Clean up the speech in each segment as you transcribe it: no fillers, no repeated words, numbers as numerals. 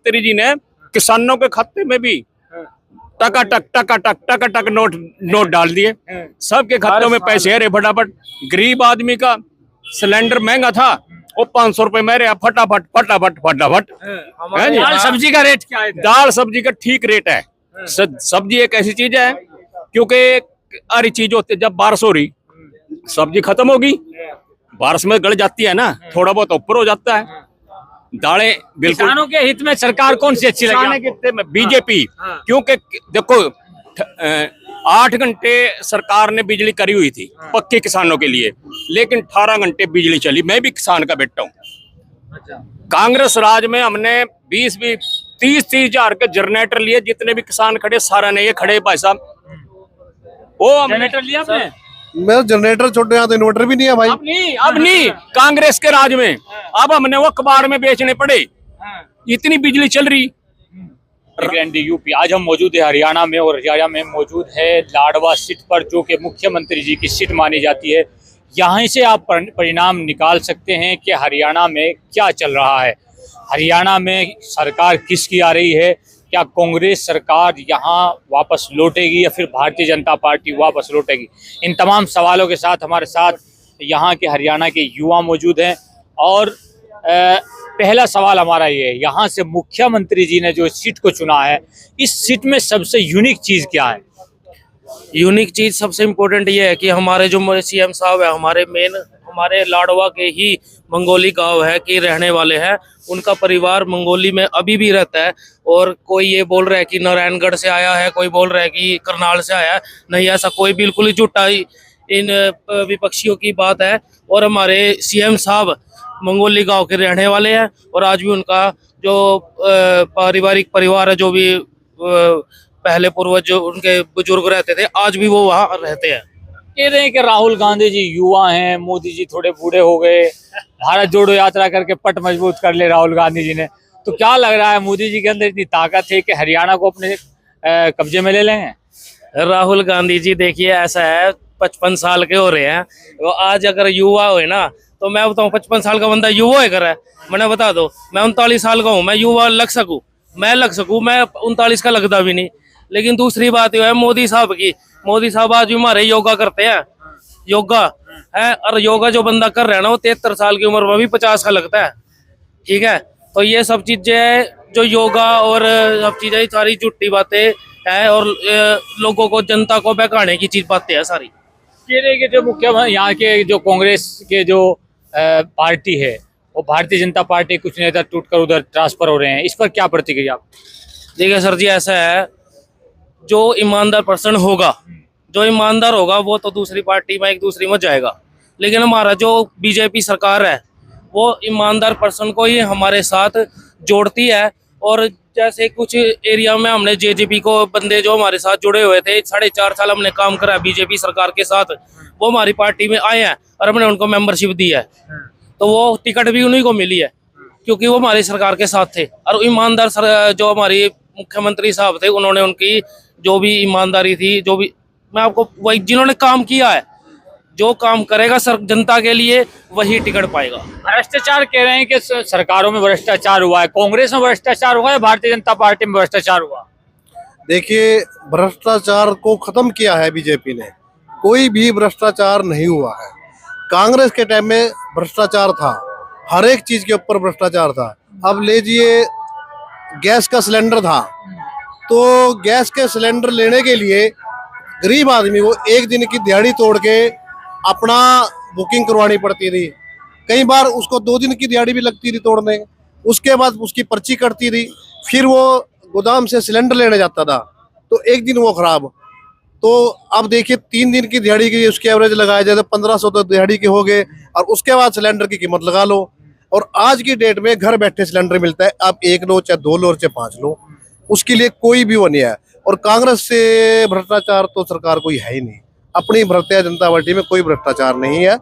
मुख्यमंत्री जी ने किसानों के खाते में भी टका टक नोट डाल दिए। सबके खातों में पैसे आ रहे फटाफट। गरीब आदमी का सिलेंडर महंगा था, वो 500 रुपए में रहा फटाफट। दाल सब्जी का रेट क्या है? दाल सब्जी का ठीक रेट है। सब्जी एक ऐसी चीज है, क्योंकि हर चीज होती है, जब बारिश हो रही सब्जी खत्म होगी, बारिश में गल जाती है ना, थोड़ा बहुत ऊपर हो जाता है। दालें बिल्कुल किसानों के हित में सरकार कौन सी अच्छी लगी? बीजेपी, क्योंकि देखो 8 घंटे सरकार ने बिजली करी हुई थी पक्के किसानों के लिए, लेकिन 18 घंटे बिजली चली। मैं भी किसान का बेटा हूँ। कांग्रेस राज में हमने 20-30 हजार के जनरेटर लिए, जितने भी किसान खड़े सारा ने ये खड़े भाई साहब, वो जनरेटर लिया आपने? मेरा जनरेटर छोटे, यहाँ तो इन्वर्टर भी नहीं है भाई। अब नहीं कांग्रेस के राज में, अब हमने वो कबाड़ में बेचने पड़े, इतनी बिजली चल रही। यूपी आज हम मौजूद है हरियाणा में, और हरियाणा में मौजूद है लाडवा सीट पर, जो कि मुख्यमंत्री जी की सीट मानी जाती है। यहाँ से आप परिणाम निकाल सकते हैं कि हरियाणा में क्या चल रहा है, हरियाणा में सरकार किसकी आ रही है, क्या कांग्रेस सरकार यहाँ वापस लौटेगी या फिर भारतीय जनता पार्टी वापस लौटेगी। इन तमाम सवालों के साथ हमारे साथ यहाँ के हरियाणा के युवा मौजूद हैं। और पहला सवाल हमारा ये है, यहाँ से मुख्यमंत्री जी ने जो सीट को चुना है, इस सीट में सबसे यूनिक चीज़ क्या है? यूनिक चीज सबसे इम्पोर्टेंट ये है कि हमारे जो सीएम साहब है, हमारे लाडवा के ही मंगोली गांव है कि रहने वाले हैं, उनका परिवार मंगोली में अभी भी रहता है। और कोई ये बोल रहा है कि नारायणगढ़ से आया है, कोई बोल रहा है कि करनाल से आया है, नहीं, ऐसा कोई बिल्कुल ही झूठा इन विपक्षियों की बात है। और हमारे सीएम साहब मंगोली गांव के रहने वाले हैं, और आज भी उनका जो पारिवारिक परिवार है, जो भी पहले पूर्वज जो उनके बुजुर्ग रहते थे, आज भी वो वहाँ रहते हैं। कह रहे हैं कि राहुल गांधी जी युवा हैं, मोदी जी थोड़े बूढ़े हो गए, भारत जोड़ो यात्रा करके पट मजबूत कर ले राहुल गांधी जी ने, तो क्या लग रहा है मोदी जी के अंदर इतनी ताकत है कि हरियाणा को अपने कब्जे में ले लेंगे? राहुल गांधी जी देखिए, ऐसा है 55 साल के हो रहे हैं, वो आज अगर युवा हो ना, तो मैं बताऊँ 55 साल का बंदा युवा है कर, मैंने बता दो, मैं 39 साल का हूँ, मैं युवा लग सकूँ, मैं 39 का लगता भी नहीं। लेकिन दूसरी बात यह है मोदी साहब की, मोदी साहब आज भी हमारे योगा करते हैं, योगा है, और योगा जो बंदा कर रहा है ना, वो 73 साल की उम्र में भी 50 का लगता है। ठीक है, तो ये सब चीजें जो योगा और सब चीजें सारी झूठी बातें हैं, और लोगों को, जनता को बहकाने की चीज बातें हैं सारी। कह रहे कि जो मुख्य यहाँ के जो कांग्रेस के जो पार्टी है, वो भारतीय जनता पार्टी, कुछ नेता टूटकर उधर ट्रांसफर हो रहे हैं, इस पर क्या प्रतिक्रिया आप? देखिए सर जी, ऐसा है, जो ईमानदार पर्सन होगा, जो ईमानदार होगा, वो तो दूसरी पार्टी में, एक दूसरी में जाएगा। लेकिन हमारा जो बीजेपी सरकार है, वो ईमानदार पर्सन को ही हमारे साथ जोड़ती है। और जैसे कुछ एरिया में हमने जेजेपी को बंदे जो हमारे साथ जुड़े हुए थे, 4.5 साल हमने काम करा बीजेपी सरकार के साथ, वो हमारी पार्टी में आए हैं और हमने उनको मेंबरशिप दी है, तो वो टिकट भी उन्हीं को मिली है, क्योंकि वो हमारी सरकार के साथ थे। और ईमानदार जो हमारी मुख्यमंत्री साहब थे, उन्होंने उनकी जो भी ईमानदारी थी, जो भी, मैं आपको वही, जिन्होंने काम किया है, जो काम करेगा सर जनता के लिए, वही टिकट पाएगा। भ्रष्टाचार कह रहे हैं कि सरकारों में भ्रष्टाचार हुआ है, कांग्रेस में भ्रष्टाचार हुआ है, भारतीय जनता पार्टी में भ्रष्टाचार हुआ? देखिए, भ्रष्टाचार को खत्म किया है बीजेपी ने, कोई भी भ्रष्टाचार नहीं हुआ है। कांग्रेस के टाइम में भ्रष्टाचार था, हर एक चीज के ऊपर भ्रष्टाचार था। अब लीजिए, गैस का सिलेंडर था, तो गैस के सिलेंडर लेने के लिए गरीब आदमी को 1 दिन की दिहाड़ी तोड़ के अपना बुकिंग करवानी पड़ती थी। कई बार उसको 2 दिन की दिहाड़ी भी लगती थी तोड़ने, उसके बाद उसकी पर्ची कटती थी, फिर वो गोदाम से सिलेंडर लेने जाता था, तो 1 दिन वो खराब। तो अब देखिए, 3 दिन की दिहाड़ी की उसके एवरेज लगाया जाए तो 1500 तो दिहाड़ी के हो गए, और उसके बाद सिलेंडर की कीमत लगा लो। और आज की डेट में घर बैठे सिलेंडर मिलता है, आप 1 लो, चाहे 2 लो, चाहे 5 लो, उसके लिए कोई भी वो नहीं है। और कांग्रेस से भ्रष्टाचार तो सरकार कोई है ही नहीं, अपनी भारतीय जनता पार्टी में कोई भ्रष्टाचार नहीं है,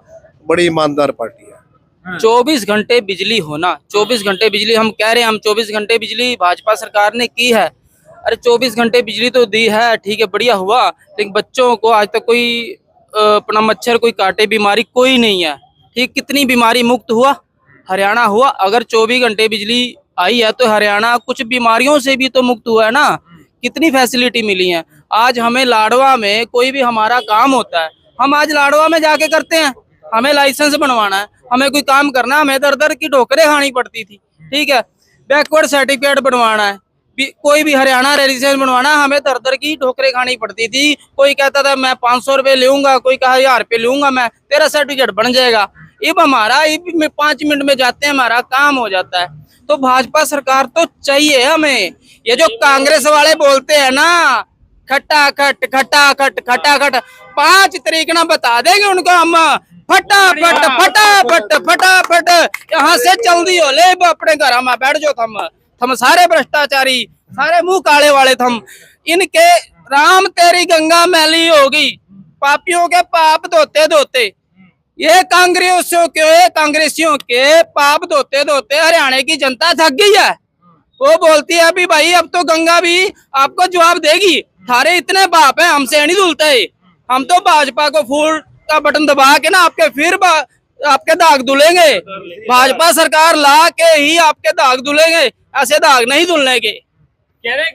बड़ी ईमानदार पार्टी है। 24 घंटे बिजली होना, 24 घंटे बिजली हम कह रहे हैं, हम 24 घंटे बिजली भाजपा सरकार ने की है। अरे 24 घंटे बिजली तो दी है, ठीक है, बढ़िया हुआ, लेकिन बच्चों को आज तक कोई अपना मच्छर कोई काटे बीमारी कोई नहीं है। ठीक, कितनी बीमारी मुक्त हुआ हरियाणा हुआ। अगर 24 घंटे बिजली आई है तो हरियाणा कुछ बीमारियों से भी तो मुक्त हुआ है ना। कितनी फैसिलिटी मिली है। आज हमें लाडवा में कोई भी हमारा काम होता है, हम आज लाडवा में जाके करते हैं। हमें लाइसेंस बनवाना है, हमें कोई काम करना है, हमें दर दर की ठोकरें खानी पड़ती थी, ठीक है। बैकवर्ड सर्टिफिकेट बनवाना है, कोई भी हरियाणा रजिस्ट्रेशन बनवाना है, हमें दर दर की ठोकरें खानी पड़ती थी। कोई कहता था मैं 500 रुपये लूंगा, कोई कहा 1000 रुपये लूंगा मैं, तेरा सर्टिफिकेट बन जाएगा। अब हमारा 5 मिनट में जाते हैं, हमारा काम हो जाता है। तो भाजपा सरकार तो चाहिए हमें। ये जो कांग्रेस वाले बोलते हैं ना खटाखट खटाखट खटाखट, 5 तरीके बता देंगे उनको हम, फटाफट फटाफट फटाफट यहाँ से जल्दी हो ले अपने घर में बैठ जाओ। थम सारे भ्रष्टाचारी, सारे मुंह काले वाले थम। इनके राम तेरी गंगा मैली होगी, पापियों के पाप धोते धोते ये कांग्रेसियों के पाप धोते धोते हरियाणा की जनता थक गई है। वो बोलती है अभी भाई अब तो गंगा भी आपको जवाब देगी, थारे इतने पाप हैं हमसे नहीं धुलते। हम तो भाजपा को फूल का बटन दबा के ना आपके दाग धुलेंगे। भाजपा सरकार ला के ही आपके दाग धुलेंगे, ऐसे दाग नहीं धुलने के। कह रहे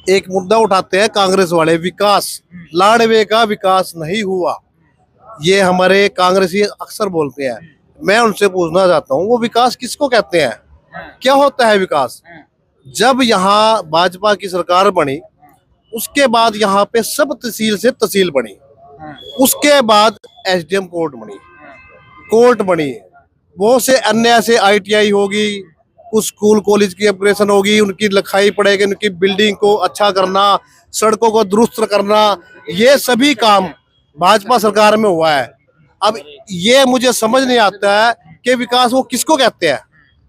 एक मुद्दा उठाते हैं कांग्रेस वाले, विकास। लाडवे का विकास नहीं हुआ, ये हमारे कांग्रेसी अक्सर बोलते हैं। मैं उनसे पूछना चाहता हूँ वो विकास किसको कहते हैं, क्या होता है विकास? जब यहाँ भाजपा की सरकार बनी उसके बाद यहाँ पे सब तहसील से तहसील बनी, उसके बाद एसडीएम कोर्ट बनी, बहुत से अन्य ऐसे ITI होगी, कुछ स्कूल कॉलेज की अपग्रेडेशन होगी, उनकी लिखाई पड़ेगी, उनकी बिल्डिंग को अच्छा करना, सड़कों को दुरुस्त करना, ये सभी काम भाजपा सरकार में हुआ है। अब ये मुझे समझ नहीं आता है कि विकास वो किसको कहते हैं,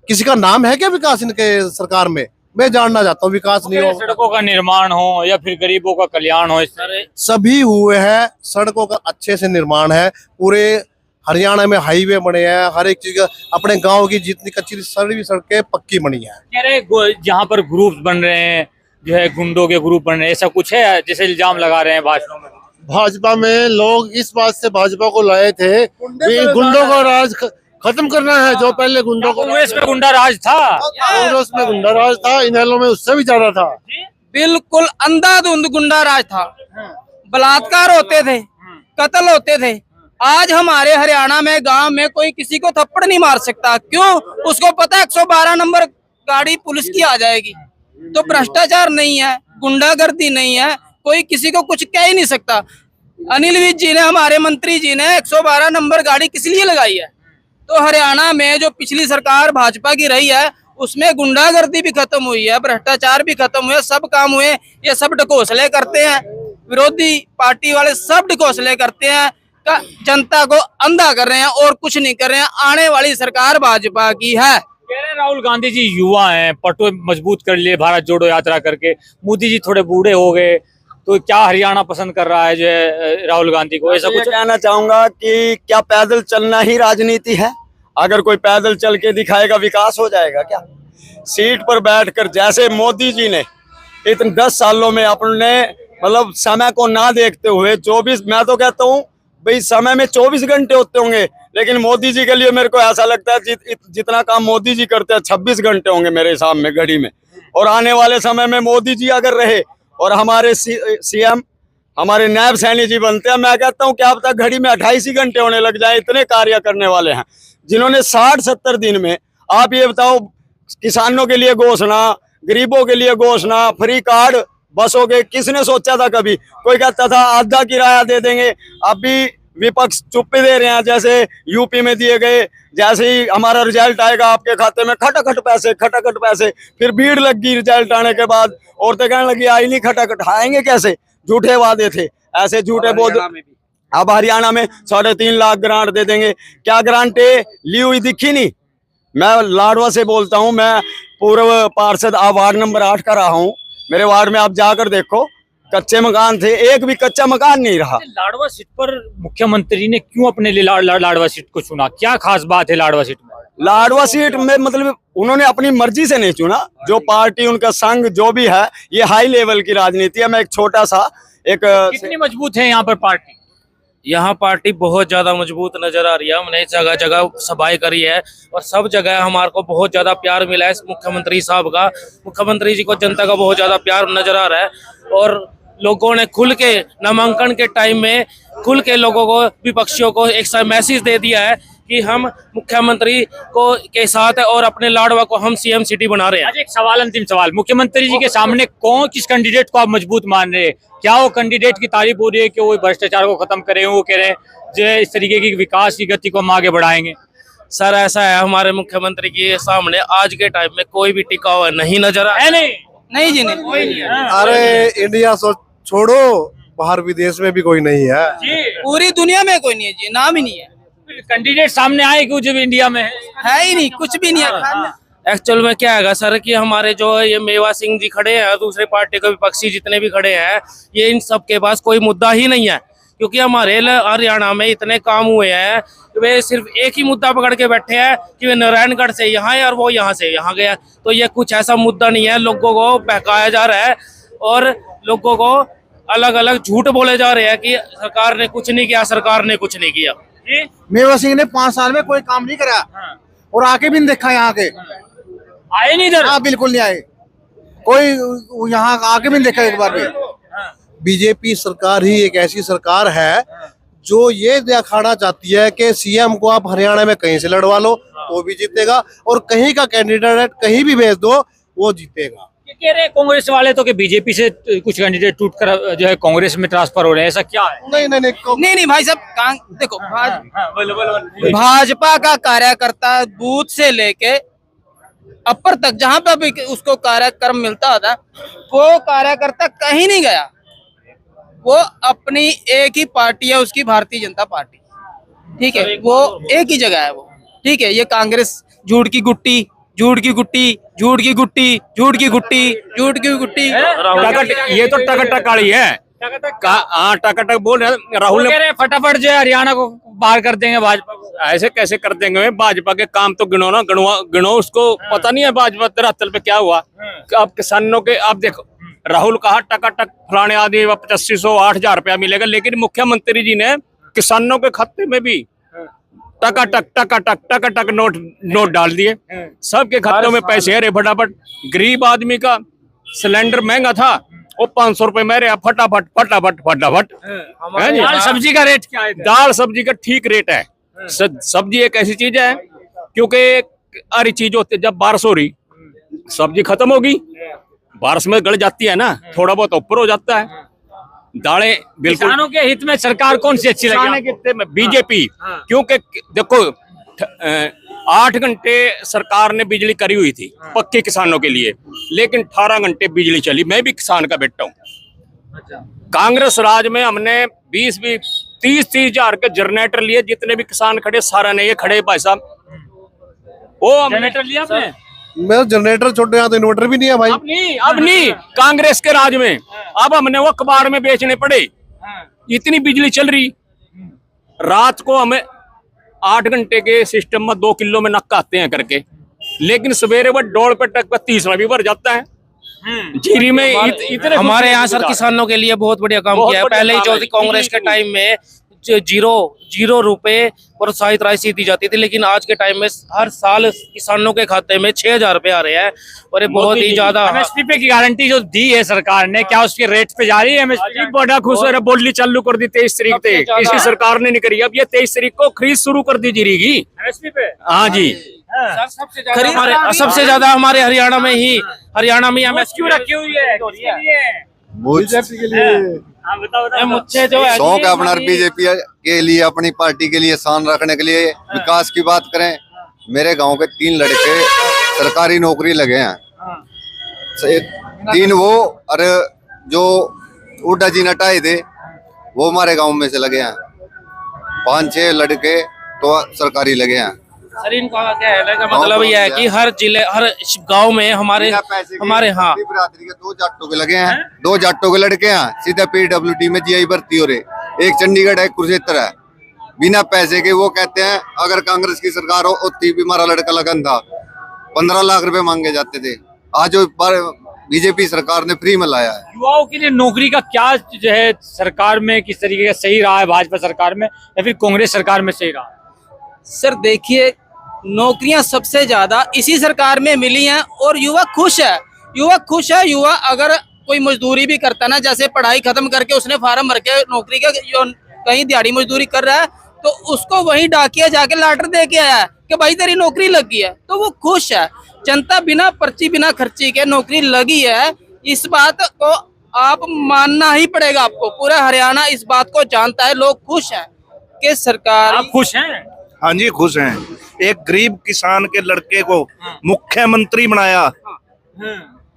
किसी का नाम है क्या विकास इनके सरकार में? मैं जानना चाहता हूँ। विकास नहीं हो, सड़कों का निर्माण हो या फिर गरीबों का कल्याण हो, इस तरह सभी हुए हैं। सड़कों का अच्छे से निर्माण है, पूरे हरियाणा में हाईवे बने हैं, हर एक चीज अपने गांव की जितनी कच्ची सभी सड़कें पक्की बनी है। कह रहे जहाँ पर ग्रुप बन रहे हैं, जो है गुंडों के ग्रुप बन रहे हैं, ऐसा कुछ है जैसे इल्जाम लगा रहे हैं भाषणों में? भाजपा में लोग इस बात से भाजपा को लाए थे कि गुंडों का राज खत्म करना है। जो पहले गुंडों को, कांग्रेस में गुंडा राज था, कांग्रेस में गुंडा राज था, इनेलो में उससे भी ज्यादा था। बिल्कुल अंधाधुंध गुंडा राज था, बलात्कार होते थे, कत्ल होते थे। आज हमारे हरियाणा में गांव में कोई किसी को थप्पड़ नहीं मार सकता, क्यों? उसको पता है 112 नंबर गाड़ी पुलिस की आ जाएगी। तो भ्रष्टाचार नहीं है, गुंडागर्दी नहीं है, कोई किसी को कुछ कह ही नहीं सकता। अनिल विज जी ने, हमारे मंत्री जी ने 112 नंबर गाड़ी किस लिए लगाई है? तो हरियाणा में जो पिछली सरकार भाजपा की रही है उसमें गुंडागर्दी भी खत्म हुई है, भ्रष्टाचार भी खत्म हुए, सब काम हुए। ये सब ढकोसले करते हैं, विरोधी पार्टी वाले सब ढकोसले करते हैं, जनता को अंधा कर रहे हैं और कुछ नहीं कर रहे हैं। आने वाली सरकार भाजपा की है। कह रहे राहुल गांधी जी युवा हैं, पटो मजबूत कर लिए भारत जोड़ो यात्रा करके। मोदी जी थोड़े बूढ़े हो गए, तो क्या हरियाणा पसंद कर रहा है जो है राहुल गांधी को? ऐसा ये कुछ कहना चाहूंगा कि क्या पैदल चलना ही राजनीति है? अगर कोई पैदल चल के दिखाएगा विकास हो जाएगा क्या? सीट पर बैठकर जैसे मोदी जी ने इतने 10 सालों में अपने मतलब समय को ना देखते हुए 24, मैं तो कहता हूँ भाई समय में 24 घंटे होते होंगे, लेकिन मोदी जी के लिए मेरे को ऐसा लगता है जितना काम मोदी जी करते हैं 26 घंटे होंगे मेरे हिसाब में घड़ी में। और आने वाले समय में मोदी जी अगर रहे और हमारे CM हमारे नायब सैनी जी बनते हैं, मैं कहता हूँ कि अब तक घड़ी में 28 ही घंटे होने लग जाए। इतने कार्य करने वाले हैं जिन्होंने 60-70 दिन में, आप ये बताओ, किसानों के लिए घोषणा, गरीबों के लिए घोषणा, फ्री कार्ड बसों के, किसने सोचा था कभी? कोई कहता था आधा किराया दे देंगे, अभी विपक्ष चुप्पी दे रहे हैं। जैसे यूपी में दिए गए, जैसे ही हमारा रिजल्ट आएगा आपके खाते में खटाखट पैसे, फिर भीड़ लग गई रिजल्ट आने के बाद, औरतें कहने लगी आई नहीं खटाखट, आएंगे कैसे? झूठे वादे थे, ऐसे झूठे बोल। अब हरियाणा में 3.5 लाख ग्रांट दे देंगे, क्या ग्रांटे ली हुई दिखी नहीं? मैं लाडवा से बोलता हूँ, मैं पूर्व पार्षद वार्ड नंबर 8 का रहा हूँ। मेरे वार्ड में आप जाकर देखो, कच्चे मकान थे, एक भी कच्चा मकान नहीं रहा। लाडवा सीट पर मुख्यमंत्री ने क्यों अपने लिए लाडवा सीट को चुना? क्या खास बात है लाडवा सीट में? लाडवा सीट में मतलब उन्होंने अपनी मर्जी से नहीं चुना, जो पार्टी उनका संघ जो भी है, ये हाई लेवल की राजनीति है। मैं एक छोटा सा कितनी मजबूत है यहाँ पर पार्टी? यहाँ पार्टी बहुत ज्यादा मजबूत नजर आ रही है। हमने जगह जगह सभाएं करी है और सब जगह हमारे को बहुत ज्यादा प्यार मिला है इस मुख्यमंत्री साहब का। मुख्यमंत्री जी को जनता का बहुत ज्यादा प्यार नजर आ रहा है और लोगों ने खुल के नामांकन के टाइम में खुल के लोगों को, विपक्षियों को एक मैसेज दे दिया है कि हम मुख्यमंत्री को के साथ है और अपने लाडवा को हम सीएम सिटी बना रहे हैं। आज एक सवाल, अंतिम सवाल, मुख्यमंत्री जी के सामने किस कैंडिडेट को आप मजबूत मान रहे हैं? क्या वो कैंडिडेट की तारीफ हो रही है कि वो भ्रष्टाचार को खत्म करें, वो कह रहे हैं जो इस तरीके की विकास की गति को हम आगे बढ़ाएंगे? सर ऐसा है, हमारे मुख्यमंत्री के सामने आज के टाइम में कोई भी टिका हुआ नहीं नजर आ है नहीं? नहीं जी, नहीं। कोई नहीं है। अरे इंडिया छोड़ो, बाहर विदेश में भी कोई नहीं है जी, पूरी दुनिया में कोई नहीं है जी, नाम ही नहीं है, कैंडिडेट सामने आए क्यों जब इंडिया में है ही नहीं, कुछ भी नहीं है। एक्चुअल में क्या है सर कि हमारे जो ये मेवा सिंह जी खड़े हैं, दूसरे पार्टी के विपक्षी जितने भी खड़े हैं, ये इन सब के पास कोई मुद्दा ही नहीं है। क्योंकि हमारे हरियाणा में इतने काम हुए हैं, वे सिर्फ एक ही मुद्दा पकड़ के बैठे हैं कि वे नारायणगढ़ से यहाँ है और वो यहाँ से यहाँ गया। तो ये कुछ ऐसा मुद्दा नहीं है, लोगों को बहकाया जा रहा है और लोगों को अलग अलग झूठ बोले जा रहे हैं कि सरकार ने कुछ नहीं किया, सरकार ने कुछ नहीं किया। मेवा सिंह ने 5 साल में कोई काम नहीं करा और आके भी नहीं देखा यहाँ के। आए नहीं इधर? हाँ, बिल्कुल नहीं आए, कोई यहाँ आके भी नहीं देखा एक बार भी। बीजेपी सरकार ही एक ऐसी सरकार है जो ये दिखाना चाहती है कि सीएम को आप हरियाणा में कहीं से लड़वा लो तो भी जीतेगा और कहीं का कैंडिडेट कहीं भी भेज दो वो जीतेगा। ये कह रहे हैं कांग्रेस वाले तो कि बीजेपी से कुछ कैंडिडेट टूट कर जो है कांग्रेस में ट्रांसफर हो रहे हैं, ऐसा क्या है? नहीं नहीं नहीं नहीं भाई साहब, देखो बोलो। भाजपा का कार्यकर्ता बूथ से लेके अपर तक जहां पर भी उसको कार्यक्रम मिलता होता, वो कार्यकर्ता कहीं नहीं गया। वो अपनी एक ही पार्टी है, उसकी भारतीय जनता पार्टी, ठीक है, वो एक ही जगह है वो, ठीक है। ये कांग्रेस झूठ की गुट्टी, झूठ की गुट्टी, झूठ की गुट्टी, झूठ की गुट्टी, झूठ की गुट्टी। ये तो टकटक वाली है। हाँ, टकटक बोल रहे राहुल कह रहे हैं फटाफट जो है हरियाणा को बाहर कर देंगे भाजपा को। ऐसे कैसे कर देंगे? भाजपा के काम तो गिनो ना, गिनो उसको पता नहीं है भाजपा धरातल पे क्या हुआ। अब किसानों के, आप देखो राहुल कहा टकाटक फलाने आदमी 2500 8,000 रुपया मिलेगा, लेकिन मुख्यमंत्री जी ने किसानों के खाते में भी टकाटक टकाटक टकाटक नोट डाल दिए, सबके खातों में पैसे है रे फटाफट। गरीब आदमी का सिलेंडर महंगा था, वो 500 रुपए में रहा, फटाफट फटाफट फटाफट। है जी? दाल सब्जी का रेट क्या है? दाल सब्जी का ठीक रेट है। सब्जी एक ऐसी चीज है, क्योंकि हर चीज होती है, जब बारिश हो रही सब्जी खत्म होगी, बारिश में गड़ जाती है ना, थोड़ा बहुत ऊपर हो जाता है। दालें बिल्कुल किसानों के हित में सरकार कौन सी अच्छी लगी? बीजेपी, क्योंकि देखो 8 घंटे सरकार ने बिजली करी हुई थी पक्के किसानों के लिए, लेकिन 18 घंटे बिजली चली। मैं भी किसान का बेटा हूँ। कांग्रेस राज में हमने 20-30 हजार के जनरेटर लिए, जितने भी किसान खड़े सारा ने ये खड़े भाई साहब, वो जनरेटर लिया आपने? मेरा जनरेटर छोटे, यहाँ तो इन्वर्टर भी नहीं है भाई। अब नहीं कांग्रेस के राज में, अब हमने वो अखबार में बेचने पड़े। इतनी बिजली चल रही, रात को हमें 8 घंटे के सिस्टम में 2 किलो में नक्का आते हैं करके, लेकिन सवेरे वो डोल पे टक पर 30 में भी भर जाता है। जीरी में इतने हमारे यहाँ सर किसानों के लिए बहुत बढ़िया काम किया है। पहले ही जो थी कांग्रेस के टाइम में जीरो रुपए प्रोत्साहित राशि दी जाती थी, लेकिन आज के टाइम में हर साल किसानों के खाते में 6,000 रुपए आ रहे हैं और ये बहुत ही ज्यादा। एमएसपी पे की गारंटी जो दी है सरकार ने, क्या उसके रेट पे जा रही है एमएसपी? बड़ा खुश हो रहा, बोली चालू कर दी 23 तारीख से, किसी सरकार ने नहीं करी। अब ये 23 तारीख को खरीद शुरू कर दी जीरी एमएसपी पे। हाँ जी, सबसे ज्यादा हमारे हरियाणा में क्यों रखी हुई है? बीजेपी के लिए मुझे जो है शौक है अपना बीजेपी के लिए, अपनी पार्टी के लिए शान रखने के लिए। विकास की बात करें, मेरे गांव के 3 लड़के सरकारी नौकरी लगे हैं, 3 वो, और जो उड्डा जी नटाए थे वो हमारे गांव में से लगे हैं। 5-6 लड़के तो सरकारी लगे हैं। सर इनका क्या है का मतलब यह है कि हर जिले हर गांव में हमारे हाँ बिरादरी के 2 जाटों के लगे हैं, 2 जाटों के लड़के हैं, सीधा PWD में जीआई भर्ती हो रहे। एक चंडीगढ़ है, कुरुक्षेत्र है, बिना पैसे के। वो कहते हैं अगर कांग्रेस की सरकार हो, उतनी भी हमारा लड़का लगन था, 15 लाख रुपए मांगे जाते थे। आज बीजेपी सरकार ने फ्री में लाया है। युवाओं के लिए नौकरी का क्या जो है सरकार में किस तरीके का सही रहा है, भाजपा सरकार में या फिर कांग्रेस सरकार में सही रहा? सर देखिए, नौकरियां सबसे ज्यादा इसी सरकार में मिली हैं और युवा खुश है। युवा खुश है। युवा अगर कोई मजदूरी भी करता ना, जैसे पढ़ाई खत्म करके उसने फार्म भर के नौकरी का कहीं दिहाड़ी मजदूरी कर रहा है, तो उसको वही डाकिया जाके लेटर दे के आया है कि भाई तेरी नौकरी लगी है, तो वो खुश है। जनता बिना पर्ची बिना खर्ची के नौकरी लगी है, इस बात को आप मानना ही पड़ेगा आपको। पूरा हरियाणा इस बात को जानता है, लोग खुश हैं कि सरकार। आप खुश हैं? हाँ जी, खुश हैं। एक गरीब किसान के लड़के को मुख्यमंत्री बनाया,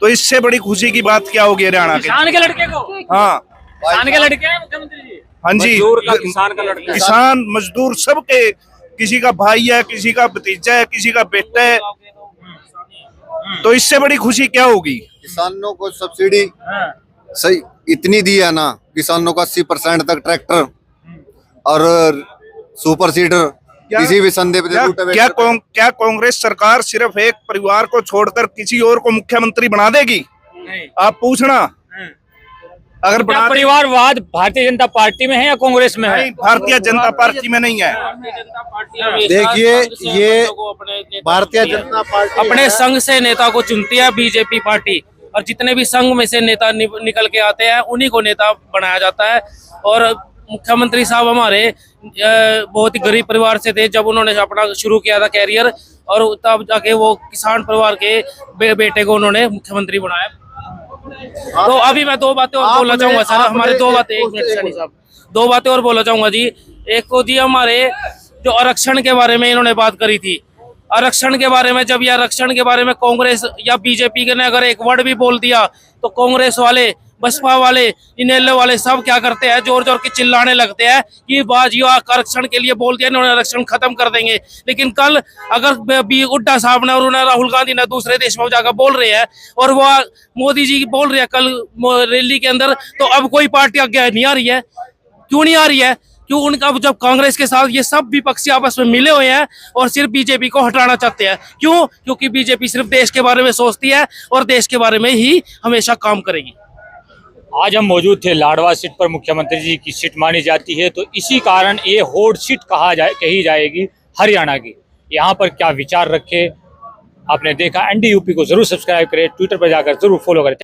तो इससे बड़ी खुशी की बात क्या होगी हरियाणा के? किसान के लड़के को? हाँ, किसान के लड़के हैं मुख्यमंत्री जी? हाँ जी, किसान का लड़का, किसान मजदूर सबके, किसी का भाई है, किसी का भतीजा है, किसी का बेटा है, तो इससे बड़ी खुशी क्या होगी? किसानों को सब्सिडी सही इतनी दी है ना, किसानों को 80% तक ट्रैक्टर और सुपर सीडर किसी भी संदे पे क्या कांग्रेस सरकार सिर्फ एक परिवार को छोड़कर किसी और को मुख्यमंत्री बना देगी? आप पूछना। अगर क्या परिवारवाद भारतीय जनता पार्टी में है या कांग्रेस में है? नहीं, भारतीय जनता पार्टी में नहीं है। देखिए, ये भारतीय जनता पार्टी अपने संघ से नेता को चुनती है बीजेपी पार्टी, और जितने भी संघ में से नेता निकल के आते हैं उन्हीं को नेता बनाया जाता है। और मुख्यमंत्री साहब हमारे बहुत ही गरीब परिवार से थे जब उन्होंने अपना शुरू किया था कैरियर, और तब जाके वो किसान परिवार के बेटे को उन्होंने मुख्यमंत्री बनाया। तो अभी मैं दो बातें और बोलना चाहूंगा सर, हमारे दो बातें, एक मिनट सैनी साहब, दो बातें और बोलना चाहूंगा जी। एक तो जी हमारे जो आरक्षण के बारे में इन्होंने बात करी थी, आरक्षण के बारे में, जब ये आरक्षण के बारे में कांग्रेस या बीजेपी ने अगर एक वर्ड भी बोल दिया तो कांग्रेस वाले, बसपा वाले, इनेलो वाले सब क्या करते हैं, जोर जोर के चिल्लाने लगते हैं कि बाजी आरक्षण के लिए बोल दिया इन्होंने, आरक्षण खत्म कर देंगे। लेकिन कल अगर हुड्डा साहब ने और उन्हें राहुल गांधी ने दूसरे देश में जाकर बोल रहे हैं और वो मोदी जी बोल रहे हैं कल रैली के अंदर, तो अब कोई पार्टी आगे नहीं आ रही है। क्यों नहीं आ रही है? क्यों? उनका जब कांग्रेस के साथ ये सब विपक्षी आपस में मिले हुए हैं और सिर्फ बीजेपी को हटाना चाहते हैं। क्यों? क्योंकि बीजेपी सिर्फ देश के बारे में सोचती है और देश के बारे में ही हमेशा काम करेगी। आज हम मौजूद थे लाडवा सीट पर, मुख्यमंत्री जी की सीट मानी जाती है, तो इसी कारण ये होड़ सीट कही जाएगी हरियाणा की। यहाँ पर क्या विचार रखे आपने देखा। ND UP को जरूर सब्सक्राइब करें, ट्विटर पर जाकर जरूर फॉलो करें।